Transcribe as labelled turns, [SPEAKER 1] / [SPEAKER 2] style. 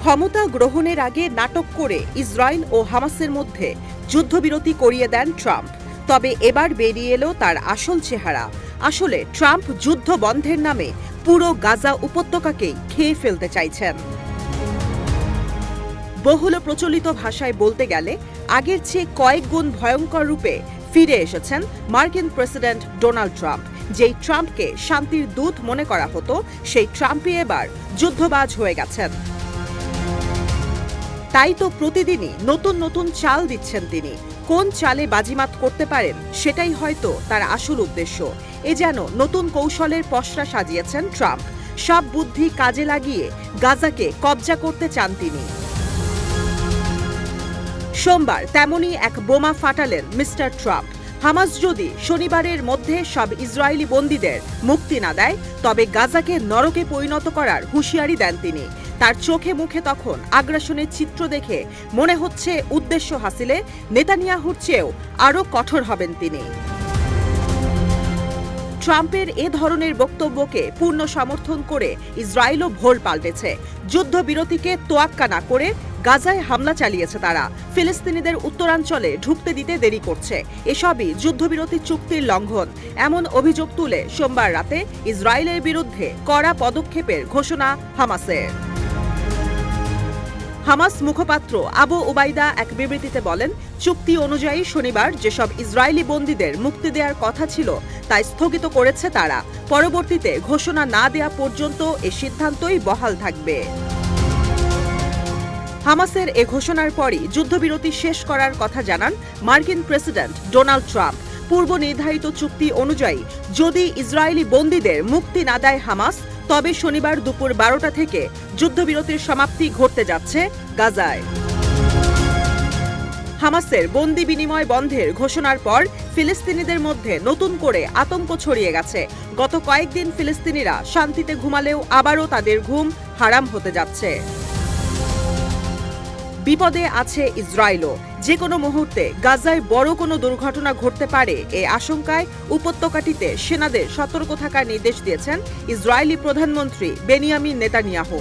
[SPEAKER 1] ক্ষমতা গ্রহণের আগে নাটক করে ইসরায়েল ও হামাসের মধ্যে যুদ্ধবিরতি করিয়ে দেন ট্রাম্প। তবে এবার বেরিয়ে এলো তার আসল চেহারা। আসলে ট্রাম্প যুদ্ধ বন্ধের নামে পুরো গাজা উপত্যকাকেই খেয়ে ফেলতে চাইছেন। বহুল প্রচলিত ভাষায় বলতে গেলে আগের চেয়ে কয়েক গুণ ভয়ঙ্কর রূপে ফিরে এসেছেন মার্কিন প্রেসিডেন্ট ডোনাল্ড ট্রাম্প। যেই ট্রাম্পকে শান্তির দূত মনে করা হতো, সেই ট্রাম্পই এবার যুদ্ধবাজ হয়ে গেছেন। তাই তো প্রতিদিনই নতুন নতুন চাল দিচ্ছেন তিনি। কোন চালে বাজিমাত করতে পারেন সেটাই হয়তো তার আসল উদ্দেশ্য। এ যেন নতুন কৌশলের পসরা সাজিয়েছেন ট্রাম্প। সব বুদ্ধি কাজে লাগিয়ে গাজাকে কবজা করতে চান তিনি। সোমবার তেমনই এক বোমা ফাটালেন মিস্টার ট্রাম্প। হামাস যদি শনিবারের মধ্যে সব ইসরায়েলি বন্দীদের মুক্তি না দেয়, তবে গাজাকে নরকে পরিণত করার হুঁশিয়ারি দেন তিনি। তার চোখে মুখে তখন আগ্রাসনের চিত্র দেখে মনে হচ্ছে উদ্দেশ্য হাসিলে নেতানিয়াহুর চেয়েও আরও কঠোর হবেন তিনি। ট্রাম্পের এ ধরনের বক্তব্যকে পূর্ণ সমর্থন করে ইসরায়েলও ভোল পাল্টেছে। যুদ্ধবিরতিকে তোয়াক্কা না করে গাজায় হামলা চালিয়েছে তারা। ফিলিস্তিনিদের উত্তরাঞ্চলে ঢুকতে দিতে দেরি করছে। এসবই যুদ্ধবিরতি চুক্তির লঙ্ঘন, এমন অভিযোগ তুলে সোমবার রাতে ইসরায়েলের বিরুদ্ধে কড়া পদক্ষেপের ঘোষণা হামাসের। হামাস মুখপাত্র আবু উবাইদা এক বিবৃতিতে বলেন, চুক্তি অনুযায়ী শনিবার যেসব ইসরায়েলি বন্দীদের মুক্তি দেওয়ার কথা ছিল তা স্থগিত করেছে তারা। পরবর্তীতে ঘোষণা না দেওয়া পর্যন্ত এ সিদ্ধান্তই বহাল থাকবে। হামাসের এ ঘোষণার পরই যুদ্ধবিরতি শেষ করার কথা জানান মার্কিন প্রেসিডেন্ট ডোনাল্ড ট্রাম্প। পূর্ব নির্ধারিত চুক্তি অনুযায়ী যদি ইসরায়েলি বন্দীদের মুক্তি না দেয় হামাস, তবে শনিবার দুপুর 12টা থেকে যুদ্ধবিরতির সমাপ্তি ঘটতে যাচ্ছে গাজায়। হামাসের বন্দি বিনিময় বন্ধের ঘোষণার পর ফিলিস্তিনিদের মধ্যে নতুন করে আতঙ্ক ছড়িয়ে গেছে। গত কয়েকদিন ফিলিস্তিনিরা শান্তিতে ঘুমালেও আবারও তাদের ঘুম হারাম হতে যাচ্ছে। বিপদে আছে ইসরায়েলও। যে কোনো মুহূর্তে গাজায় বড় কোনো দুর্ঘটনা ঘটতে পারে এই আশঙ্কায় উপত্যকাটিতে সেনাদের সতর্ক থাকার নির্দেশ দিয়েছেন ইসরায়েলি প্রধানমন্ত্রী বেনিয়ামিন নেতানিয়াহু।